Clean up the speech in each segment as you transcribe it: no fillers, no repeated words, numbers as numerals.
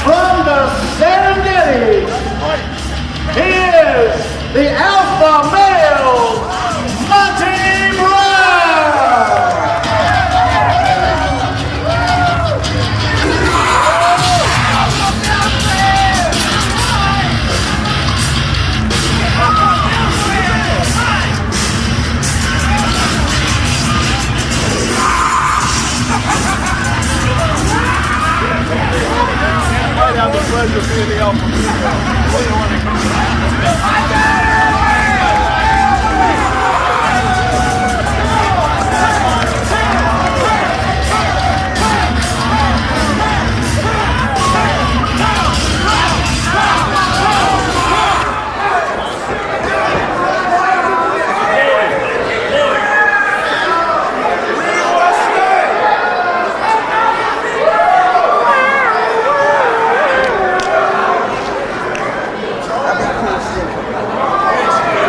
from the Serengeti, he is the alpha male, Monty Brown. I have the pleasure of being the alpha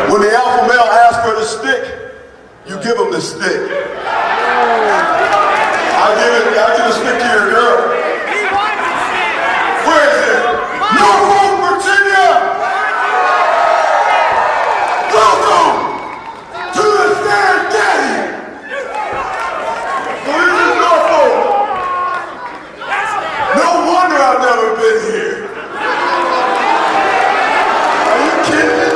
When the alpha male asks for the stick, you give him the stick. I'll give the stick to your girl. Where is it? Norfolk, Virginia! Welcome to the Serengeti! So this is Norfolk. No wonder I've never been here. Are you kidding me?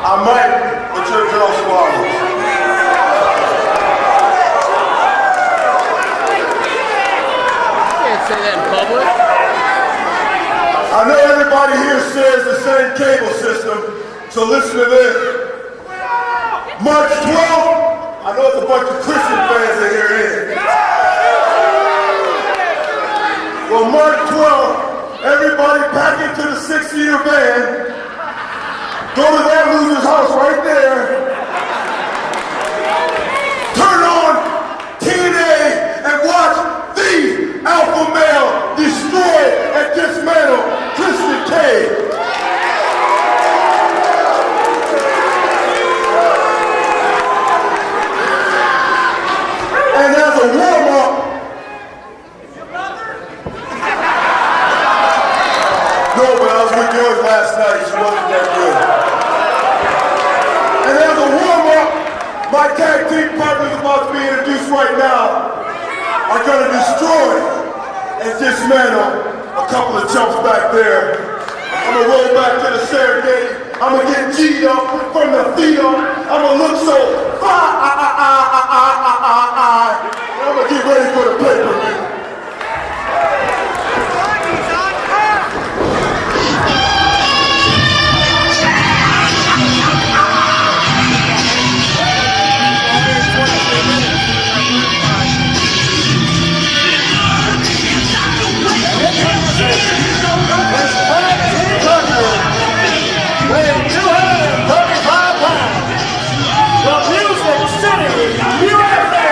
I might, but your girl swallows. Can't say that in public. I know everybody here shares the same cable system, so listen to this. March 12th, I know it's a bunch of Christian fans that are here. Well, March 12th, everybody pack into the 6-seater van. Go to that loser's house right there. Turn on TNA and watch the alpha male destroy and dismantle Christian K. And as a warm-up, no, but I was with yours last night. She wasn't that good. And as a warm-up, my tag team partners about to be introduced right now are going to destroy and dismantle a couple of chumps back there. I'm going to roll back to the Serengeti. I'm going to get G'd up from the feet up. I'm going to look so fine. And I'm going to get ready for the pay-per-view. Weighing 235 pounds, the Music City, USA.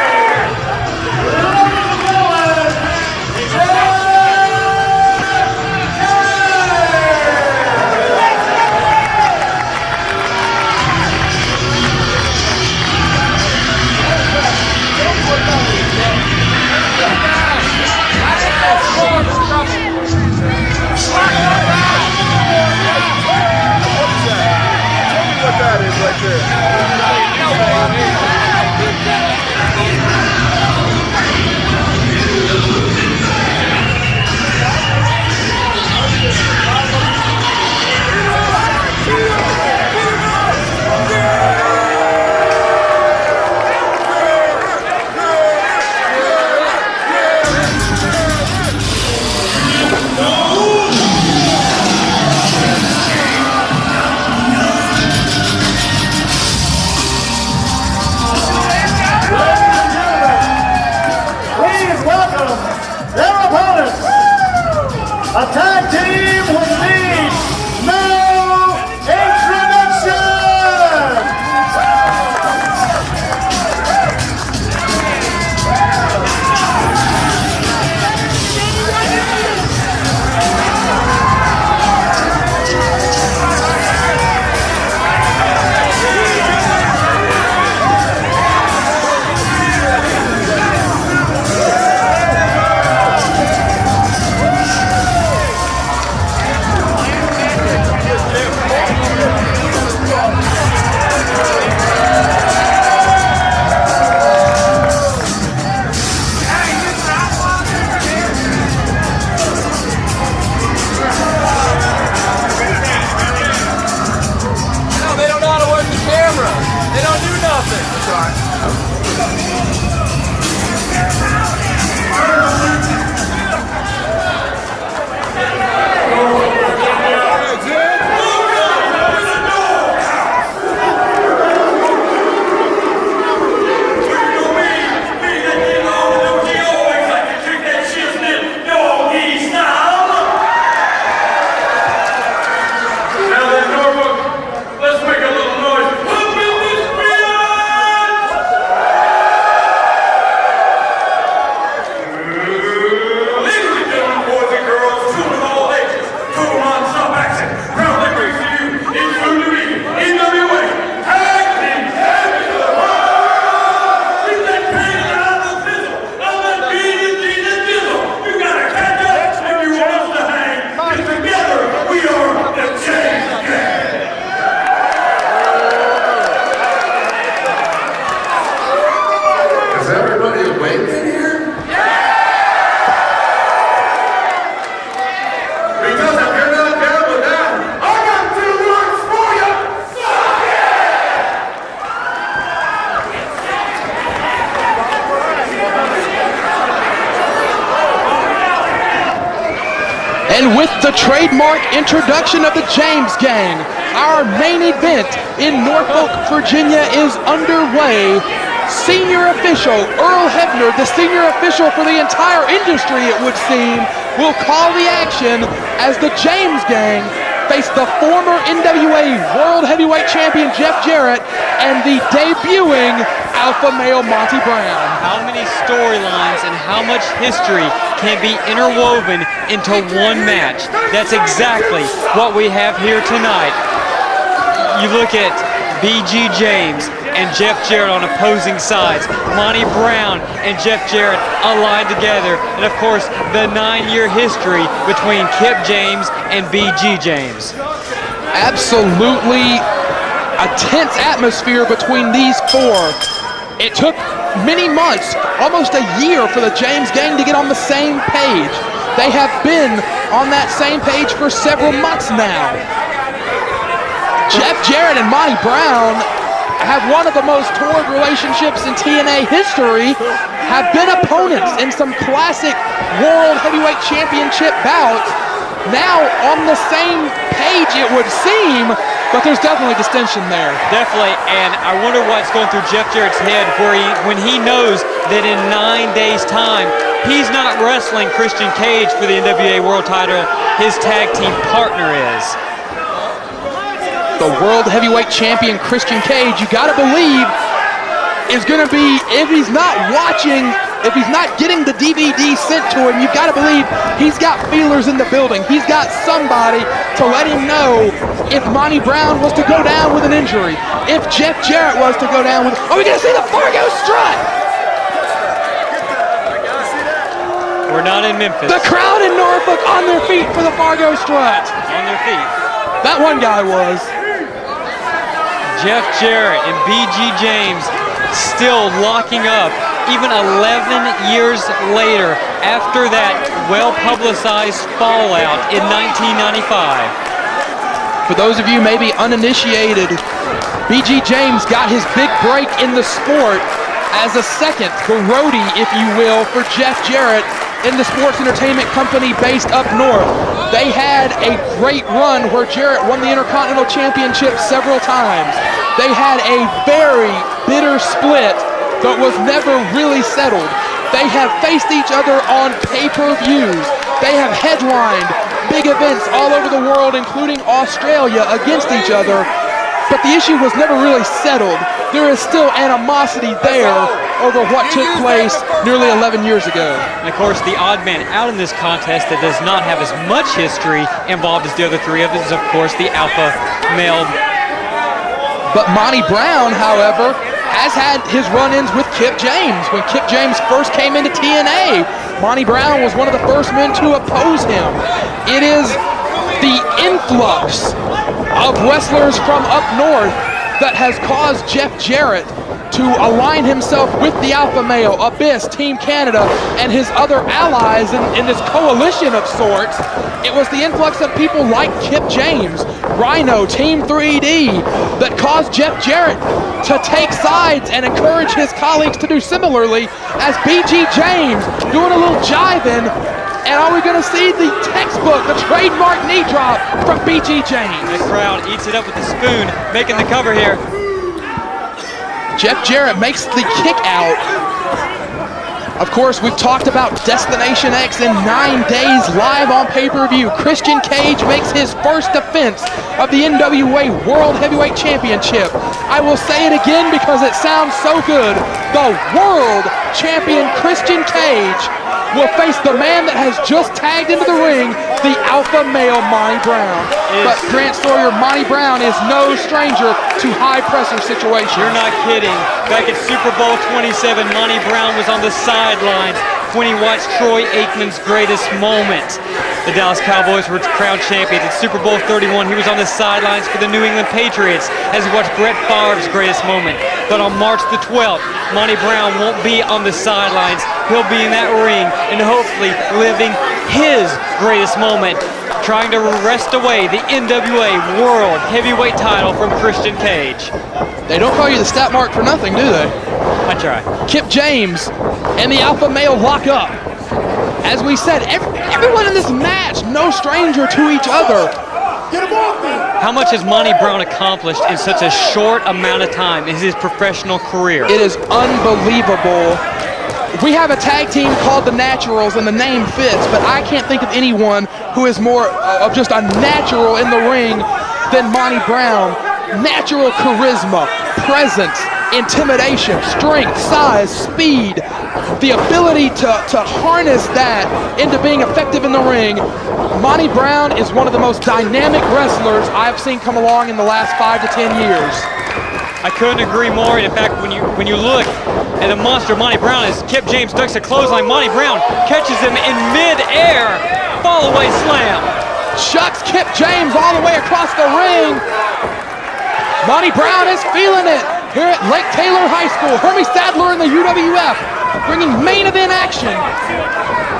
That is right A tag team which needs no introduction! And with the trademark introduction of the James Gang, our main event in Norfolk, Virginia is underway. Senior official Earl Hebner, the senior official for the entire industry, it would seem, will call the action as the James Gang face the former NWA World Heavyweight Champion Jeff Jarrett and the debuting alpha male Monty Brown. How many storylines and how much history can be interwoven into one match? That's exactly what we have here tonight. You look at B.G. James and Jeff Jarrett on opposing sides. Monty Brown and Jeff Jarrett allied together. And of course, the 9-year history between Kip James and B.G. James. Absolutely a tense atmosphere between these four. It took many months, almost a year, for the James Gang to get on the same page. They have been on that same page for several months now. Jeff Jarrett and Monty Brown have one of the most torrid relationships in TNA history, have been opponents in some classic World Heavyweight Championship bouts. Now on the same page, it would seem, but there's definitely distinction there. Definitely, and I wonder what's going through Jeff Jarrett's head when he knows that in 9 days' time, he's not wrestling Christian Cage for the NWA World title, his tag team partner is. The World Heavyweight Champion Christian Cage, you gotta believe, is gonna be, if he's not watching, if he's not getting the DVD sent to him, you've gotta believe he's got feelers in the building. He's got somebody to let him know if Monty Brown was to go down with an injury, if Jeff Jarrett was to go down with, are we gonna see the Fargo strut? We're not in Memphis. The crowd in Norfolk on their feet for the Fargo strut. On their feet. That one guy was. Jeff Jarrett and B.G. James still locking up even 11 years later after that well-publicized fallout in 1995. For those of you maybe uninitiated, B.G. James got his big break in the sport as a second, the roadie, if you will, for Jeff Jarrett in the sports entertainment company based up north. They had a great run where Jarrett won the Intercontinental Championship several times. They had a very bitter split that was never really settled. They have faced each other on pay-per-views. They have headlined big events all over the world, including Australia, against each other. But the issue was never really settled. There is still animosity there over what took place nearly 11 years ago. And of course, the odd man out in this contest that does not have as much history involved as the other three of us is, of course, the alpha male. But Monty Brown, however, has had his run-ins with Kip James. When Kip James first came into TNA, Monty Brown was one of the first men to oppose him. It is the influx of wrestlers from up north that has caused Jeff Jarrett to align himself with the Alpha Male, Abyss, Team Canada, and his other allies in this coalition of sorts. It was the influx of people like Kip James, Rhino, Team 3D, that caused Jeff Jarrett to take sides and encourage his colleagues to do similarly, as B.G. James doing a little jiving. And are we going to see the textbook, the trademark knee drop from B.G. James? The crowd eats it up with a spoon, making the cover here. Jeff Jarrett makes the kick out. Of course, we've talked about Destination X in 9 days live on pay-per-view. Christian Cage makes his first defense of the NWA World Heavyweight Championship. I will say it again because it sounds so good. The World Champion Christian Cage will face the man that has just tagged into the ring, the alpha male Monty Brown. But Grant Sawyer, Monty Brown is no stranger to high-pressure situations. You're not kidding. Back at Super Bowl 27, Monty Brown was on the sidelines when he watched Troy Aikman's greatest moment. The Dallas Cowboys were crowned champions. At Super Bowl 31, he was on the sidelines for the New England Patriots as he watched Brett Favre's greatest moment. But on March the 12th, Monty Brown won't be on the sidelines. He'll be in that ring and hopefully living his greatest moment, trying to wrest away the NWA World Heavyweight title from Christian Cage. They don't call you the stat mark for nothing, do they? I try. Kip James and the alpha male lock up. As we said, Everyone in this match, no stranger to each other. Get him off me! How much has Monty Brown accomplished in such a short amount of time in his professional career? It is unbelievable. We have a tag team called the Naturals, and the name fits, but I can't think of anyone who is more of just a natural in the ring than Monty Brown. Natural charisma, presence, intimidation, strength, size, speed, the ability to harness that into being effective in the ring. Monty Brown is one of the most dynamic wrestlers I've seen come along in the last 5 to 10 years. I couldn't agree more. In fact, when you look at the monster Monty Brown, as Kip James ducks a clothesline, Monty Brown catches him in mid-air, fall-away slam. Chucks Kip James all the way across the ring. Monty Brown is feeling it here at Lake Taylor High School. Hermie Sadler in the UWF, bringing main event action.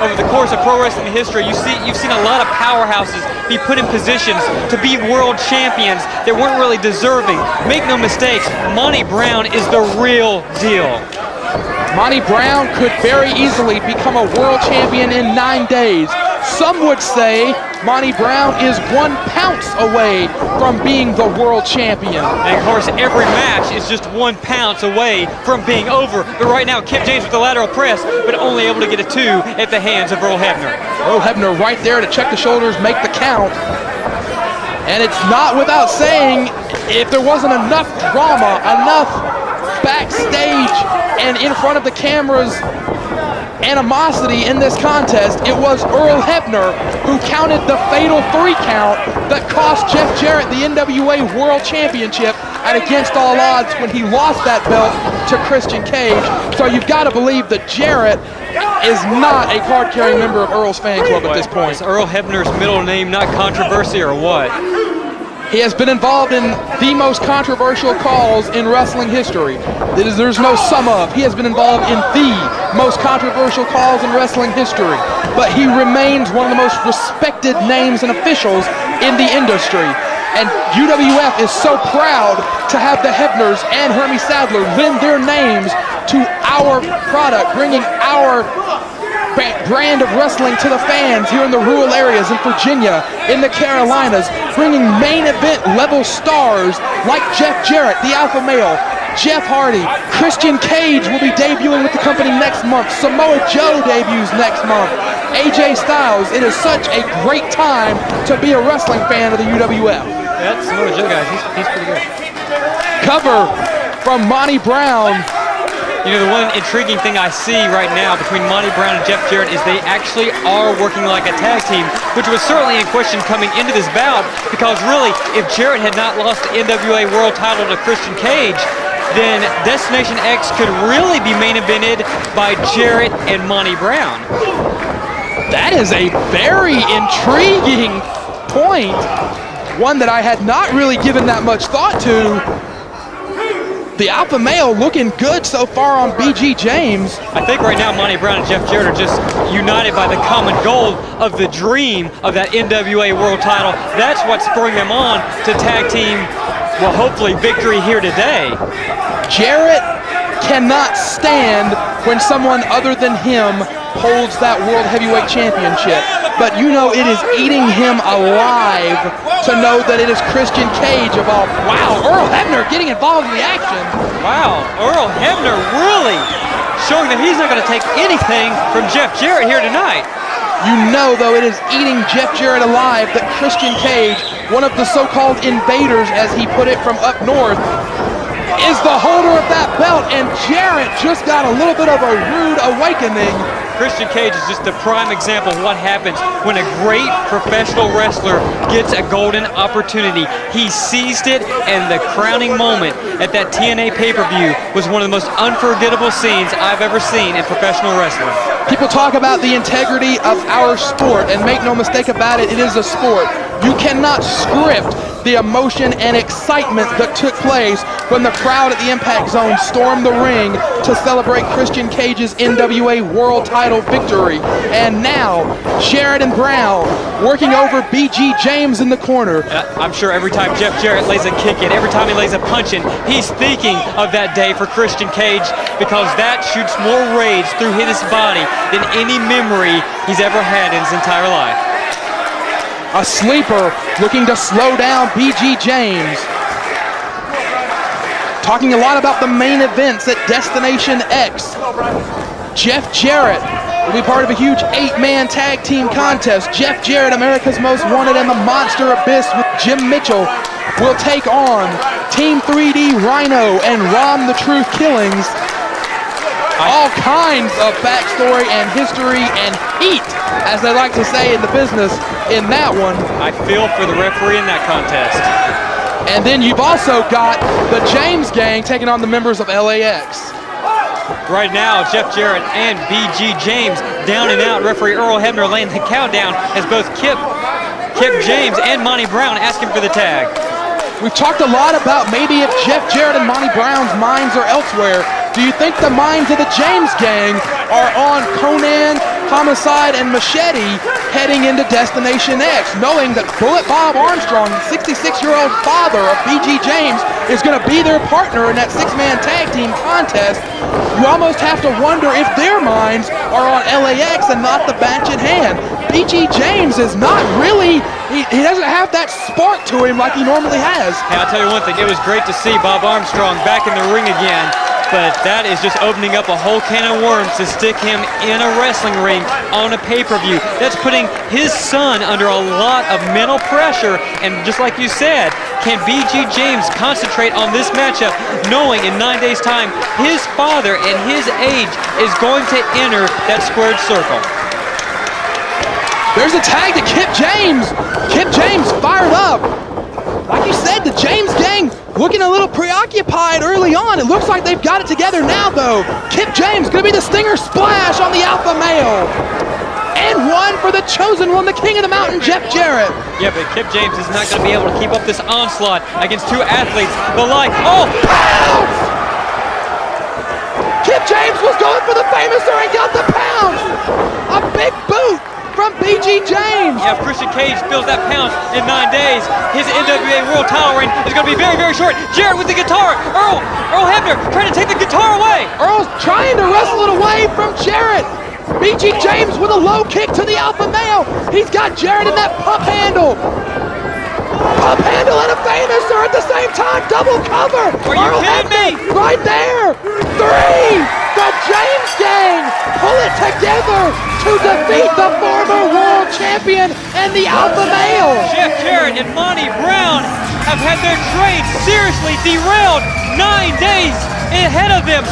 Over the course of pro wrestling history, you've seen a lot of powerhouses be put in positions to be world champions that weren't really deserving. Make no mistakes, Monty Brown is the real deal. Monty Brown could very easily become a world champion in 9 days. Some would say Monty Brown is 1 pounce away from being the world champion. And of course, every match is just 1 pounce away from being over. But right now, Kip James with the lateral press, but only able to get a 2 at the hands of Earl Hebner. Earl Hebner right there to check the shoulders, make the count. And it's not without saying, if there wasn't enough drama, enough backstage and in front of the cameras animosity in this contest, it was Earl Hebner who counted the fatal 3 count that cost Jeff Jarrett the NWA World Championship at Against All Odds when he lost that belt to Christian Cage. So you've got to believe that Jarrett is not a card-carrying member of Earl's fan club at this point. Is Earl Hebner's middle name not controversy or what? He has been involved in the most controversial calls in wrestling history. There's no sum of. He has been involved in the most controversial calls in wrestling history. But he remains one of the most respected names and officials in the industry. And UWF is so proud to have the Hebners and Hermie Sadler lend their names to our product, bringing our brand of wrestling to the fans here in the rural areas in Virginia, in the Carolinas, bringing main event level stars like Jeff Jarrett, the alpha male, Jeff Hardy, Christian Cage will be debuting with the company next month, Samoa Joe debuts next month, AJ Styles. It is such a great time to be a wrestling fan of the UWF. Yeah, Samoa Joe, guys, he's pretty good. Cover from Monty Brown. You know, the one intriguing thing I see right now between Monty Brown and Jeff Jarrett is they actually are working like a tag team, which was certainly in question coming into this bout, because really, if Jarrett had not lost the NWA World title to Christian Cage, then Destination X could really be main evented by Jarrett and Monty Brown. That is a very intriguing point, one that I had not really given that much thought to. The alpha male looking good so far on BG James. I think right now Monty Brown and Jeff Jarrett are just united by the common goal of the dream of that NWA World title. That's what's spurring them on to tag team, well, hopefully victory here today. Jarrett cannot stand when someone other than him holds that World Heavyweight Championship. But you know it is eating him alive to know that it is Christian Cage of all. Wow, Earl Hebner getting involved in the action. Wow, Earl Hebner really showing that he's not going to take anything from Jeff Jarrett here tonight. You know, though, it is eating Jeff Jarrett alive that Christian Cage, one of the so-called invaders, as he put it, from up north, is the holder of that belt, and Jarrett just got a little bit of a rude awakening. Christian Cage is just the prime example of what happens when a great professional wrestler gets a golden opportunity. He seized it, and the crowning moment at that TNA pay-per-view was one of the most unforgettable scenes I've ever seen in professional wrestling. People talk about the integrity of our sport, and make no mistake about it, it is a sport. You cannot script the emotion and excitement that took place when the crowd at the Impact Zone stormed the ring to celebrate Christian Cage's NWA World Title victory. And now, Jarrett and Brown working over BG James in the corner. I'm sure every time Jeff Jarrett lays a kick in, every time he lays a punch in, he's thinking of that day for Christian Cage, because that shoots more rage through his body than any memory he's ever had in his entire life. A sleeper looking to slow down BG James. Talking a lot about the main events at Destination X. Jeff Jarrett will be part of a huge 8-man tag team contest. Jeff Jarrett, America's Most Wanted, and the Monster Abyss with Jim Mitchell will take on Team 3D Rhino and Ron the Truth Killings. All kinds of backstory and history and heat, as they like to say in the business, in that one. I feel for the referee in that contest. And then you've also got the James gang taking on the members of LAX. Right now, Jeff Jarrett and BG James down and out. Referee Earl Hebner laying the countdown as both Kip James and Monty Brown asking for the tag. We've talked a lot about maybe if Jeff Jarrett and Monty Brown's minds are elsewhere. Do you think the minds of the James gang are on Conan, Homicide, and Machete heading into Destination X, knowing that Bullet Bob Armstrong, the 66-year-old father of BG James, is going to be their partner in that 6-man tag team contest? You almost have to wonder if their minds are on LAX and not the match at hand. BG James is not really, he doesn't have that spark to him like he normally has. Hey, I'll tell you one thing, it was great to see Bob Armstrong back in the ring again, but that is just opening up a whole can of worms to stick him in a wrestling ring on a pay-per-view. That's putting his son under a lot of mental pressure, and just like you said, can BG James concentrate on this matchup knowing in 9 days' time his father and his age is going to enter that squared circle? There's a tag to Kip James. Kip James fired up. Like you said, the James gang looking a little preoccupied early on. It looks like they've got it together now, though. Kip James going to be the stinger splash on the alpha male. And one for the chosen one, the king of the mountain, Jeff Jarrett. Yeah, but Kip James is not going to be able to keep up this onslaught against two athletes the like. Oh! Pounce! Kip James was going for the famouser and got the pounce. A big boot from BG James. Yeah, if Christian Cage feels that pounce in 9 days, his NWA World Title reign is going to be very, very short. Jarrett with the guitar. Earl Hebner trying to take the guitar away. Earl's trying to wrestle it away from Jarrett. BG James with a low kick to the alpha male. He's got Jarrett in that pump handle. Pump handle and a famouser at the same time. Double cover. Are you kidding me? Right there. 3. The James gang pull it together to defeat the former world champion and the alpha male. Jeff Jarrett and Monty Brown have had their train seriously derailed. 9 days ahead of them.